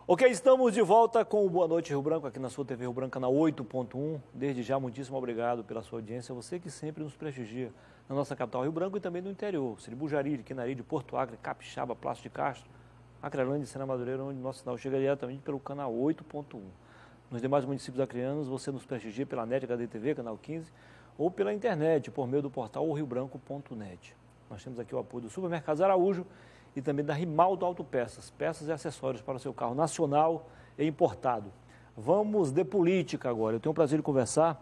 Ok, estamos de volta com o Boa Noite Rio Branco, aqui na sua TV Rio Branco, canal 8.1. Desde já, muitíssimo obrigado pela sua audiência, você que sempre nos prestigia na nossa capital Rio Branco e também no interior, Siribujariri, Quinari, de Porto Alegre, Capixaba, Plácio de Castro, Acrelândia e Sena Madureira, onde nosso sinal chega diretamente pelo canal 8.1. Nos demais municípios acreanos, você nos prestigia pela NET HD TV, canal 15, ou pela internet, por meio do portal riobranco.net. Nós temos aqui o apoio do Supermercados Araújo e também da Rimaldo Autopeças, peças e acessórios para o seu carro nacional e importado. Vamos de política agora. Eu tenho o prazer de conversar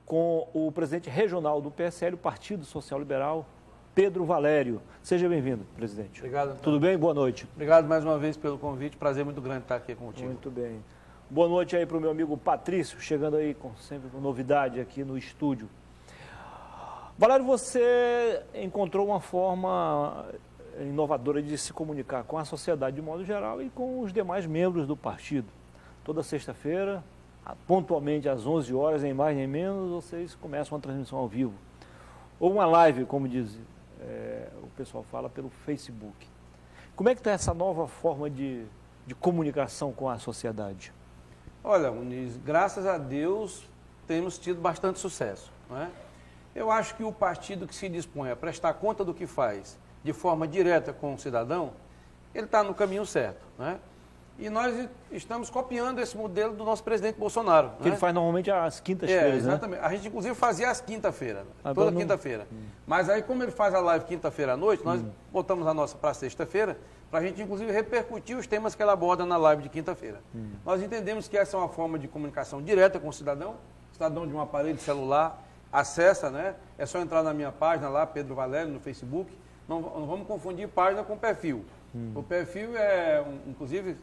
com o presidente regional do PSL, o Partido Social Liberal, Pedro Valério. Seja bem-vindo, presidente. Obrigado. Antônio. Tudo bem? Boa noite. Obrigado mais uma vez pelo convite. Prazer muito grande estar aqui contigo. Muito bem. Boa noite aí para o meu amigo Patrício, chegando aí sempre com novidade aqui no estúdio. Valério, você encontrou uma forma inovadora de se comunicar com a sociedade de modo geral e com os demais membros do partido. Toda sexta-feira, pontualmente às 11 horas, nem mais nem menos, vocês começam uma transmissão ao vivo. Ou uma live, como diz o pessoal fala, pelo Facebook. Como é que está essa nova forma de comunicação com a sociedade? Olha, Muniz, graças a Deus temos tido bastante sucesso, não é? Eu acho que o partido que se dispõe a prestar conta do que faz de forma direta com o cidadão, ele está no caminho certo, né? E nós estamos copiando esse modelo do nosso presidente Bolsonaro. Que ele faz normalmente às quintas-feiras, exatamente. Né? A gente, inclusive, fazia às quinta-feira, toda quinta-feira. Mas aí, como ele faz a live quinta-feira à noite, nós botamos a nossa para sexta-feira, para a gente, inclusive, repercutir os temas que ela aborda na live de quinta-feira. Nós entendemos que essa é uma forma de comunicação direta com o cidadão de um aparelho celular, acessa, né? É só entrar na minha página lá, Pedro Valério, no Facebook. Não vamos confundir página com perfil. O perfil é, inclusive,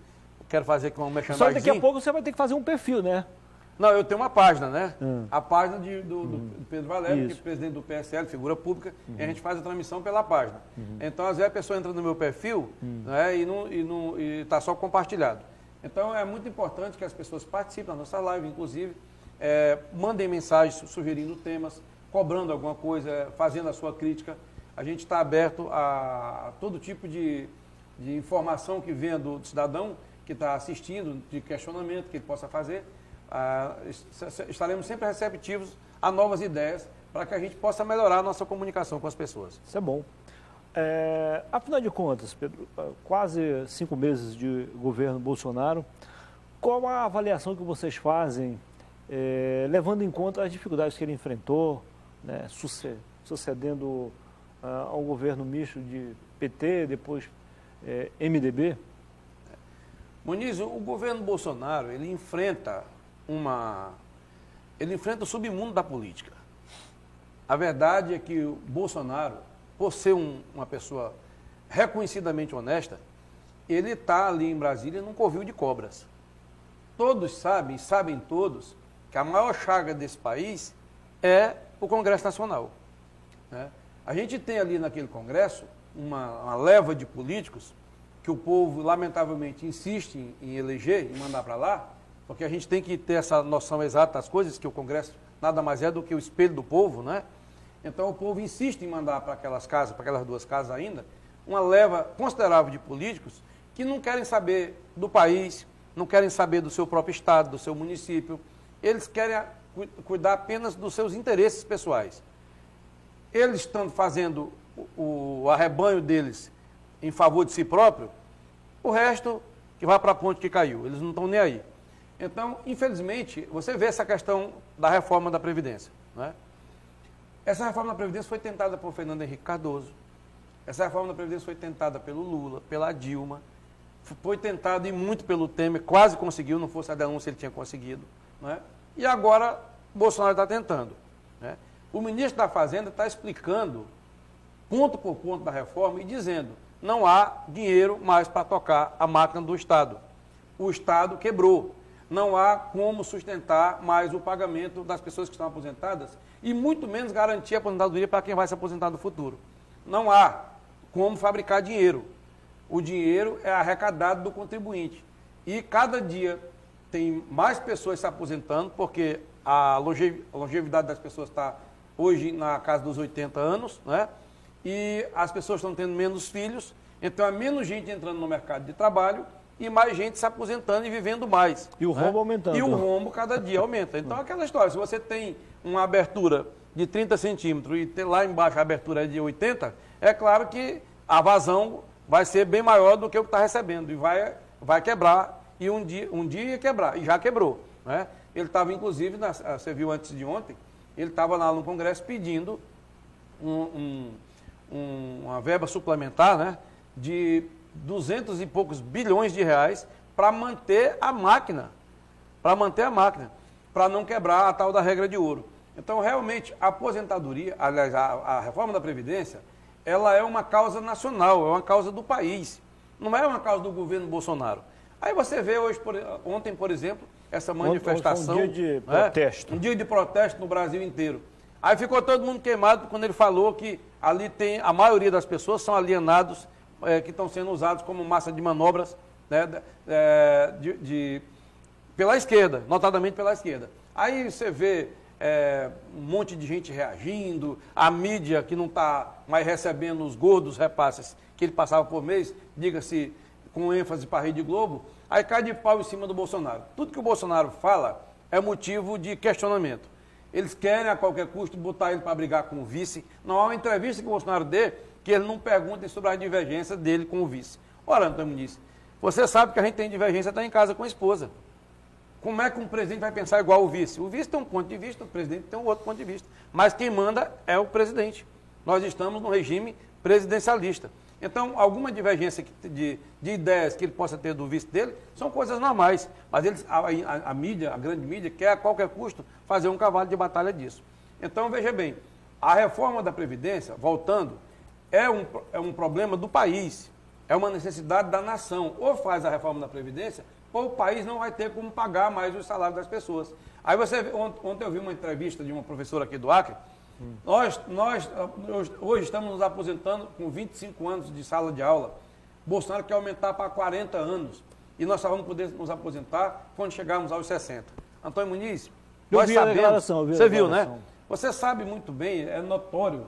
quero fazer aqui uma merchandising. Só daqui a pouco você vai ter que fazer um perfil, né? Não, eu tenho uma página, né? A página do Pedro Valério, que é presidente do PSL, figura pública, e a gente faz a transmissão pela página. Então, às vezes, a pessoa entra no meu perfil né, e está só compartilhado. Então, é muito importante que as pessoas participem da nossa live, inclusive, mandem mensagens sugerindo temas, cobrando alguma coisa, fazendo a sua crítica. A gente está aberto a todo tipo de informação que venha do cidadão que está assistindo, de questionamento que ele possa fazer. Estaremos sempre receptivos a novas ideias para que a gente possa melhorar a nossa comunicação com as pessoas. Isso é bom. Afinal de contas, Pedro, quase 5 meses de governo Bolsonaro, qual a avaliação que vocês fazem, levando em conta as dificuldades que ele enfrentou, né, sucedendo ao governo misto de PT, depois MDB? Muniz, o governo Bolsonaro, ele enfrenta o submundo da política. A verdade é que o Bolsonaro, por ser uma pessoa reconhecidamente honesta, ele está ali em Brasília num covil de cobras. Todos sabem todos, que a maior chaga desse país é o Congresso Nacional, né? A gente tem ali naquele Congresso uma leva de políticos que o povo, lamentavelmente, insiste em eleger e mandar para lá, porque a gente tem que ter essa noção exata das coisas, que o Congresso nada mais é do que o espelho do povo, né? Então o povo insiste em mandar para aquelas casas, para aquelas 2 casas ainda, uma leva considerável de políticos que não querem saber do país, não querem saber do seu próprio estado, do seu município, eles querem cuidar apenas dos seus interesses pessoais. Eles estão fazendo o arrebanho deles em favor de si próprio, o resto que vai para a ponte que caiu, eles não estão nem aí. Então, infelizmente, você vê essa questão da reforma da Previdência, né? Essa reforma da Previdência foi tentada por Fernando Henrique Cardoso, essa reforma da Previdência foi tentada pelo Lula, pela Dilma, foi tentada e muito pelo Temer, quase conseguiu, não fosse a denúncia ele tinha conseguido, né? E agora Bolsonaro está tentando, né? O ministro da Fazenda está explicando, ponto por ponto da reforma, e dizendo, não há dinheiro mais para tocar a máquina do Estado. O Estado quebrou. Não há como sustentar mais o pagamento das pessoas que estão aposentadas e muito menos garantir a aposentadoria para quem vai se aposentar no futuro. Não há como fabricar dinheiro. O dinheiro é arrecadado do contribuinte. E cada dia tem mais pessoas se aposentando, porque a longevidade das pessoas está hoje na casa dos 80 anos, né? E as pessoas estão tendo menos filhos, então é menos gente entrando no mercado de trabalho e mais gente se aposentando e vivendo mais. E o rombo aumentando. E o rombo cada dia aumenta. Então, aquela história, se você tem uma abertura de 30 centímetros e lá embaixo a abertura é de 80, é claro que a vazão vai ser bem maior do que o que está recebendo e vai quebrar, e um dia ia quebrar, e já quebrou. Né? Ele estava, inclusive, você viu antes de ontem, ele estava lá no Congresso pedindo uma verba suplementar, né, de 200 e poucos bilhões de reais para manter a máquina, para não quebrar a tal da regra de ouro. Então, realmente, a aposentadoria, aliás, a reforma da Previdência, ela é uma causa nacional, é uma causa do país, não é uma causa do governo Bolsonaro. Aí você vê ontem, por exemplo, essa manifestação. Um dia de protesto. Um dia de protesto no Brasil inteiro. Aí ficou todo mundo queimado quando ele falou que ali tem, a maioria das pessoas são alienados, que estão sendo usados como massa de manobras, né, pela esquerda, notadamente pela esquerda. Aí você vê um monte de gente reagindo, a mídia que não está mais recebendo os gordos repasses que ele passava por mês, diga-se com ênfase para a Rede Globo, aí cai de pau em cima do Bolsonaro. Tudo que o Bolsonaro fala é motivo de questionamento. Eles querem a qualquer custo botar ele para brigar com o vice. Não há uma entrevista que o Bolsonaro dê que ele não pergunte sobre a divergência dele com o vice. Ora, Antônio Muniz, você sabe que a gente tem divergência até em casa com a esposa. Como é que um presidente vai pensar igual o vice? O vice tem um ponto de vista, o presidente tem um outro ponto de vista. Mas quem manda é o presidente. Nós estamos no regime presidencialista. Então, alguma divergência de ideias que ele possa ter do vice dele são coisas normais. Mas a mídia, a grande mídia, quer a qualquer custo fazer um cavalo de batalha disso. Então, veja bem, a reforma da Previdência, voltando, é um problema do país, é uma necessidade da nação. Ou faz a reforma da Previdência, ou o país não vai ter como pagar mais o salário das pessoas. Aí ontem eu vi uma entrevista de uma professora aqui do Acre. Nós hoje estamos nos aposentando com 25 anos de sala de aula. Bolsonaro quer aumentar para 40 anos. E nós só vamos poder nos aposentar quando chegarmos aos 60. Antônio Muniz, nós sabemos, você viu, né? Você sabe muito bem, é notório,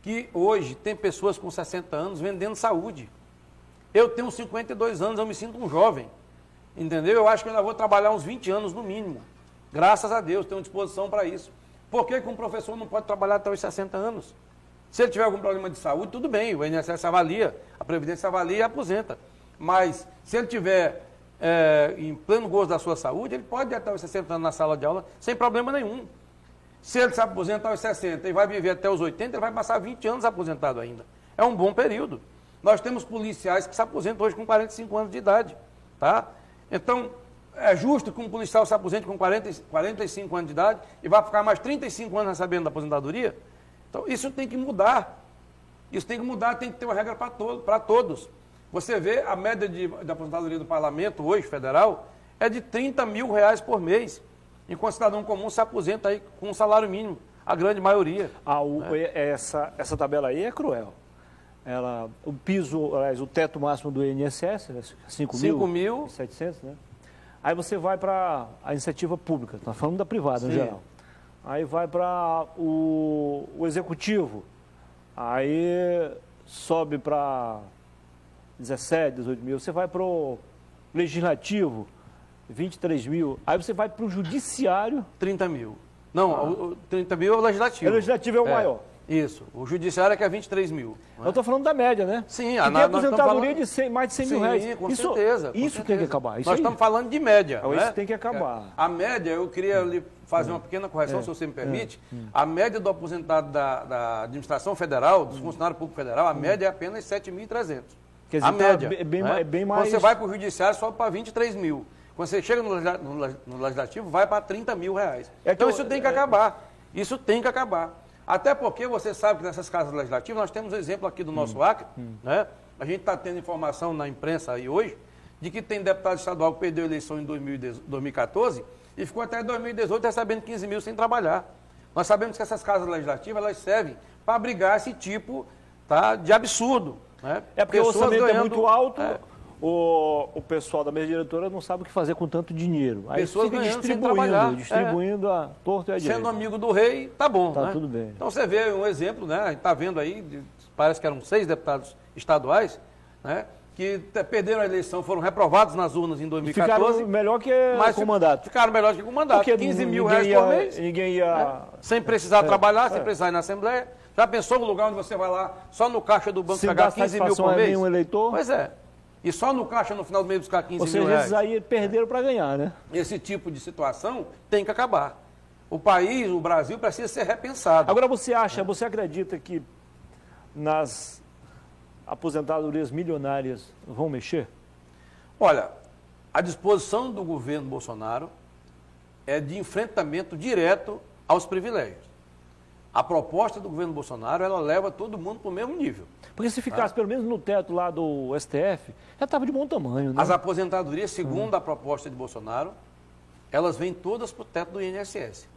que hoje tem pessoas com 60 anos vendendo saúde. Eu tenho 52 anos, eu me sinto um jovem. Entendeu? Eu acho que eu ainda vou trabalhar uns 20 anos no mínimo. Graças a Deus, tenho disposição para isso. Por que um professor não pode trabalhar até os 60 anos? Se ele tiver algum problema de saúde, tudo bem, o INSS avalia, a Previdência avalia e aposenta. Mas se ele tiver em pleno gozo da sua saúde, ele pode ir até os 60 anos na sala de aula sem problema nenhum. Se ele se aposenta aos 60 e vai viver até os 80, ele vai passar 20 anos aposentado ainda. É um bom período. Nós temos policiais que se aposentam hoje com 45 anos de idade. Tá? Então, é justo que um policial se aposente com 45 anos de idade e vai ficar mais 35 anos recebendo da aposentadoria? Então, isso tem que mudar. Isso tem que mudar, tem que ter uma regra para todos. Você vê a média da aposentadoria do parlamento hoje, federal, é de R$30 mil por mês. Enquanto o cidadão comum se aposenta aí com um salário mínimo, a grande maioria. Essa tabela aí é cruel. O piso, aliás, o teto máximo do INSS, né, 5.700, né? Aí você vai para a iniciativa pública, está falando da privada, em geral. Aí vai para o executivo, aí sobe para 17, 18 mil. Você vai para o legislativo, 23 mil. Aí você vai para o judiciário... 30 mil. Não, o 30 mil é o legislativo. O legislativo é o maior. Isso. O judiciário é que é 23 mil. Eu estou falando da média, né? Sim. Tem aposentadoria de mais de 100 mil reais. Sim, com certeza. Isso tem que acabar. Nós estamos falando de média. Isso tem que acabar. A média, eu queria lhe fazer uma pequena correção, se você me permite. A média do aposentado da administração federal, dos funcionários públicos federal, a média é apenas 7.300. Quer dizer, a média. É bem mais... Quando você vai para o judiciário, sobe para 23 mil. Quando você chega no legislativo, vai para 30 mil reais. Então, isso tem que acabar. Isso tem que acabar. Até porque você sabe que nessas casas legislativas, nós temos um exemplo aqui do nosso Acre, né? A gente está tendo informação na imprensa aí hoje, de que tem deputado estadual que perdeu a eleição em 2014 e ficou até 2018 recebendo 15 mil sem trabalhar. Nós sabemos que essas casas legislativas, elas servem para abrigar esse tipo, tá, de absurdo. Né? É porque o orçamento é muito alto... O pessoal da mesa diretora não sabe o que fazer com tanto dinheiro. Aí pessoas fica distribuindo a torto e a direita. Sendo amigo do rei, tá bom. Tá, né? tudo bem. Então você vê um exemplo, né? A gente está vendo aí, parece que eram 6 deputados estaduais, né? que perderam a eleição, foram reprovados nas urnas em 2014. Ficaram melhor que com o mandato. Ficaram melhor que com o mandato. Porque 15 mil reais por mês. Ninguém ia... Sem precisar trabalhar, sem precisar ir na Assembleia. Já pensou no lugar onde você vai lá, só no caixa do banco, pegar 15 mil por mês? Um eleitor? Pois é. E só no caixa, no final do mês, buscar 15 mil reais. Ou seja, esses aí perderam para ganhar, né? Esse tipo de situação tem que acabar. O país, o Brasil, precisa ser repensado. Agora, você acredita que nas aposentadorias milionárias vão mexer? Olha, a disposição do governo Bolsonaro é de enfrentamento direto aos privilégios. A proposta do governo Bolsonaro, ela leva todo mundo para o mesmo nível. Porque se ficasse pelo menos no teto lá do STF, já estava de bom tamanho, né? As aposentadorias, segundo a proposta de Bolsonaro, elas vêm todas para o teto do INSS.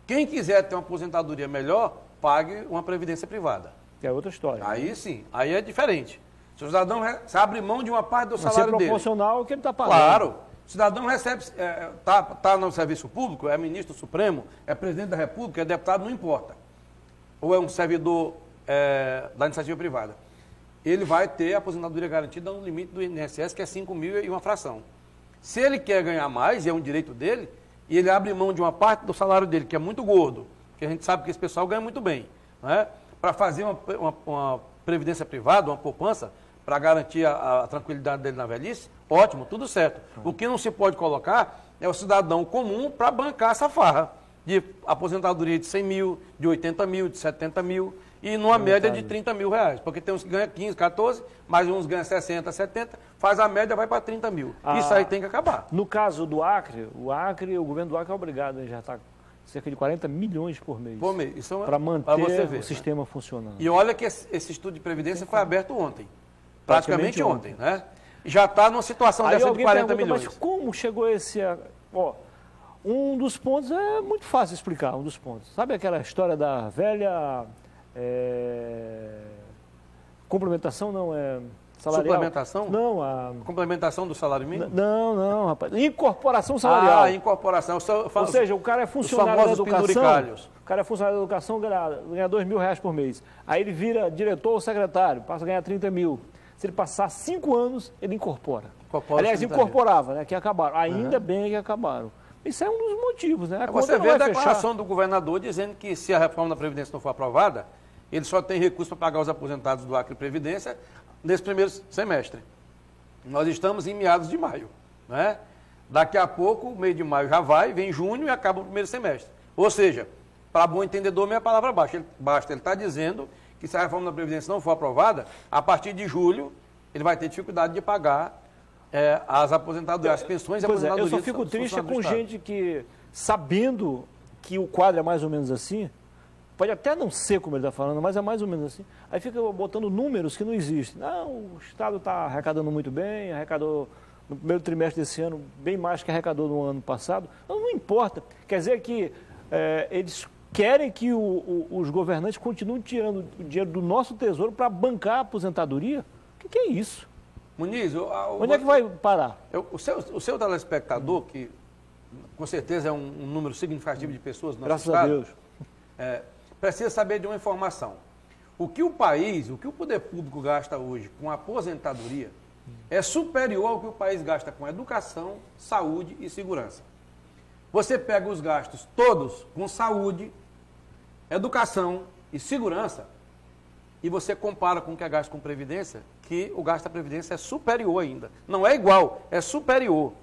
Quem quiser ter uma aposentadoria melhor, pague uma previdência privada. Que é outra história. Aí sim, aí é diferente. Se o cidadão abre mão de uma parte do salário dele. É proporcional ao que ele está pagando. Claro. O cidadão recebe, está no serviço público, é ministro supremo, é presidente da República, é deputado, não importa. Ou é um servidor da iniciativa privada. Ele vai ter a aposentadoria garantida no limite do INSS, que é 5 mil e uma fração. Se ele quer ganhar mais, e é um direito dele, e ele abre mão de uma parte do salário dele, que é muito gordo, porque a gente sabe que esse pessoal ganha muito bem, né? Para fazer uma previdência privada, uma poupança, para garantir a tranquilidade dele na velhice, ótimo, tudo certo. O que não se pode colocar é o cidadão comum para bancar essa farra de aposentadoria de 100 mil, de 80 mil, de 70 mil, e numa média de 30 mil reais. Porque tem uns que ganham 15, 14, mas uns ganham 60, 70, faz a média, vai para 30 mil. Isso aí tem que acabar. No caso do Acre, o governo do Acre é obrigado, já está cerca de 40 milhões por mês. Por mês. Para manter o sistema funcionando. E olha que esse estudo de previdência foi aberto ontem. Praticamente ontem, né? E já está numa situação dessa de 40 milhões. Mas como chegou esse... um dos pontos é muito fácil explicar, um dos pontos. Sabe aquela história da velha... complementação não, salarial. Suplementação? Não, a... Complementação do salário mínimo? Não, rapaz. Incorporação salarial. Ah, incorporação. Ou seja, o cara é funcionário da educação. O cara é funcionário da educação, ganha 2 mil reais por mês. Aí ele vira diretor ou secretário, passa a ganhar 30 mil. Se ele passar 5 anos, ele incorpora. Aliás, incorporava, né? Que acabaram. Ainda bem que acabaram. Isso é um dos motivos, né? Você vê a declaração do governador dizendo que se a reforma da Previdência não for aprovada, ele só tem recurso para pagar os aposentados do Acre Previdência nesse primeiro semestre. Nós estamos em meados de maio, né? Daqui a pouco, o mês de maio já vai, vem junho e acaba o primeiro semestre. Ou seja, para bom entendedor, minha palavra basta. Ele está dizendo que se a reforma da Previdência não for aprovada, a partir de julho, ele vai ter dificuldade de pagar as aposentadorias, as pensões e aposentadorias. Eu só fico triste com gente que, sabendo que o quadro é mais ou menos assim, pode até não ser como ele está falando, mas é mais ou menos assim, aí fica botando números que não existem. Não, o Estado está arrecadando muito bem, arrecadou no primeiro trimestre desse ano bem mais que arrecadou no ano passado. Não importa. Quer dizer que eles querem que os governantes continuem tirando o dinheiro do nosso tesouro para bancar a aposentadoria? O que é isso? Muniz, onde é que vai parar? O seu telespectador, que com certeza é um número significativo de pessoas no nosso Graças a Deus. Precisa saber de uma informação. O que o poder público gasta hoje com aposentadoria é superior ao que o país gasta com educação, saúde e segurança. Você pega os gastos todos com saúde, educação e segurança e você compara com o que é gasto com previdência, que o gasto da previdência é superior ainda. Não é igual, é superior.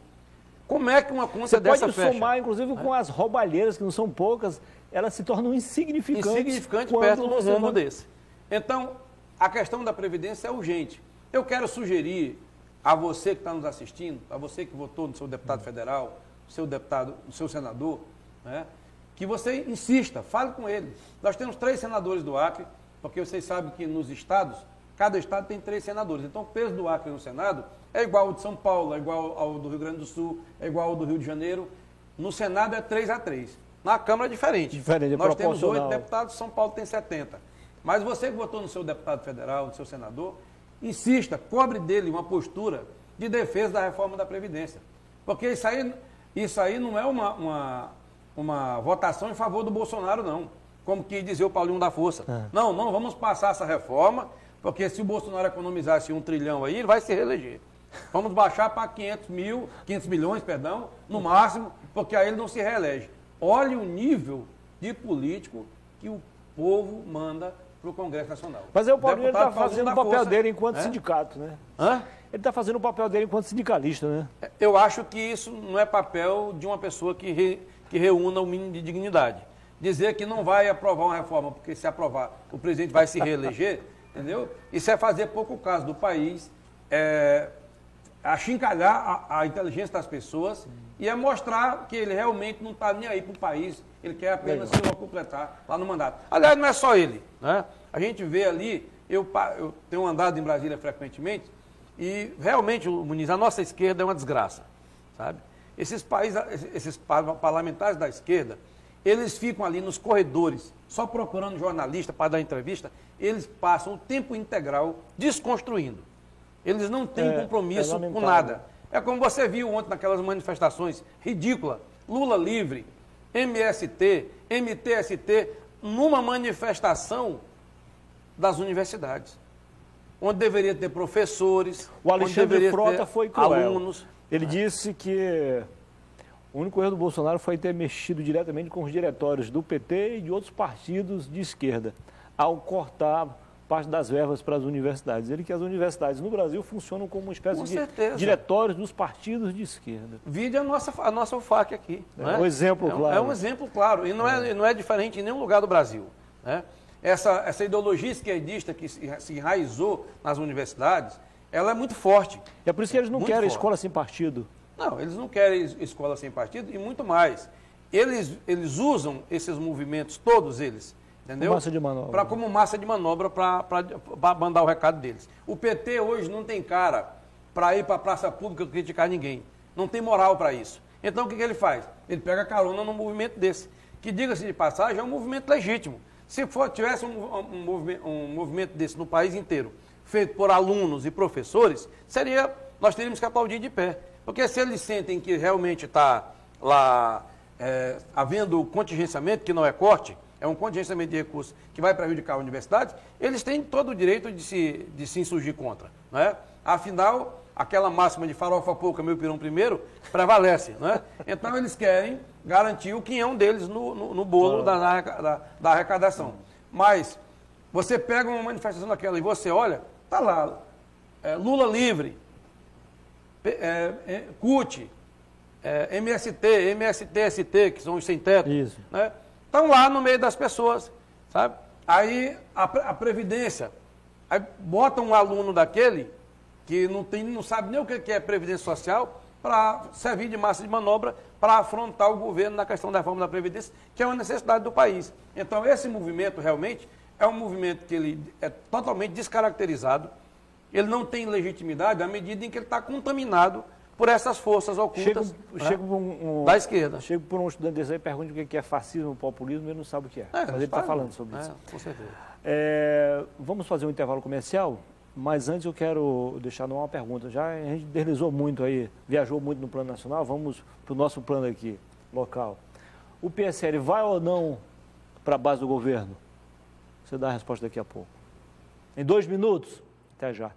Como é que uma conta dessa fecha? Você pode somar, inclusive, com as roubalheiras, que não são poucas, elas se tornam insignificantes. Insignificante perto de um rombo desse. Então, a questão da previdência é urgente. Eu quero sugerir a você que está nos assistindo, a você que votou no seu deputado federal, no seu senador, né, que você insista, fale com ele. Nós temos 3 senadores do Acre, porque vocês sabem que nos estados, cada estado tem 3 senadores. Então, o peso do Acre no Senado é igual ao de São Paulo, é igual ao do Rio Grande do Sul, é igual ao do Rio de Janeiro. No Senado é 3-3. Na Câmara é diferente. Nós temos 8 deputados, São Paulo tem 70. Mas você que votou no seu deputado federal, no seu senador, insista, cobre dele uma postura de defesa da reforma da Previdência. Porque isso aí não é uma votação em favor do Bolsonaro, não. Como que dizia o Paulinho da Força. Não, vamos passar essa reforma Porque se o Bolsonaro economizasse 1 trilhão aí, ele vai se reeleger. Vamos baixar para 500 milhões, no máximo, porque aí ele não se reelege. Olha o nível de político que o povo manda para o Congresso Nacional. Mas aí o Paulinho está fazendo o papel dele enquanto sindicato, né? Ele está fazendo o papel dele enquanto sindicalista, né? Eu acho que isso não é papel de uma pessoa que reúna o mínimo de dignidade. Dizer que não vai aprovar uma reforma, porque se aprovar o presidente vai se reeleger, entendeu? Isso é fazer pouco caso do país, achincalhar a inteligência das pessoas e é mostrar que ele realmente não está nem aí para o país, ele quer apenas se completar lá no mandato. Aliás, não é só ele, né? A gente vê ali, eu tenho andado em Brasília frequentemente e realmente, Muniz, a nossa esquerda é uma desgraça, sabe? Esses parlamentares da esquerda, eles ficam ali nos corredores, só procurando jornalista para dar entrevista, eles passam o tempo integral desconstruindo. Eles não têm compromisso com nada. É como você viu ontem naquelas manifestações ridículas, Lula livre, MST, MTST, numa manifestação das universidades, onde deveria ter professores, o Alexandre Frota foi cruel. Alunos. Ele disse que o único erro do Bolsonaro foi ter mexido diretamente com os diretórios do PT e de outros partidos de esquerda, ao cortar parte das verbas para as universidades. Ele que as universidades no Brasil funcionam como uma espécie de diretórios dos partidos de esquerda. Vide a nossa UFAC aqui. É um exemplo claro. É um exemplo claro. E não é diferente em nenhum lugar do Brasil. Né? Essa ideologia esquerdista que se enraizou nas universidades, ela é muito forte. É por isso que eles não querem escola sem partido. Não, eles não querem escola sem partido e muito mais. Eles usam esses movimentos, todos eles, entendeu? Massa de manobra. Como massa de manobra para mandar o recado deles. O PT hoje não tem cara para ir para a praça pública criticar ninguém. Não tem moral para isso. Então o que ele faz? Ele pega carona num movimento desse, que, diga-se de passagem, é um movimento legítimo. Se tivesse um movimento desse no país inteiro, feito por alunos e professores, nós teríamos que aplaudir de pé. Porque se eles sentem que realmente está lá havendo contingenciamento, que não é corte, é um contingenciamento de recursos que vai prejudicar a universidade, eles têm todo o direito de se insurgir contra. Não é? Afinal, aquela máxima de farofa pouca, meu pirão primeiro, prevalece. Não é? Então, eles querem garantir o quinhão deles no bolo da arrecadação. Mas, você pega uma manifestação daquela e você olha, está lá, Lula livre, CUT, MST, MSTST, que são os sem teto, né? Estão lá no meio das pessoas, sabe? Aí a Previdência, aí bota um aluno daquele que não sabe nem o que é Previdência Social para servir de massa de manobra para afrontar o governo na questão da reforma da Previdência, que é uma necessidade do país. Então, esse movimento realmente é um movimento que ele é totalmente descaracterizado, ele não tem legitimidade à medida em que ele está contaminado por essas forças ocultas da esquerda. Chega por um estudante desse aí e pergunta o que é fascismo, populismo, ele não sabe o que é. Mas ele está falando sobre isso. Com certeza. Vamos fazer um intervalo comercial, mas antes eu quero deixar uma pergunta. A gente deslizou muito aí, viajou muito no plano nacional, vamos para o nosso plano aqui, local. O PSL vai ou não para a base do governo? Você dá a resposta daqui a pouco. Em 2 minutos, até já.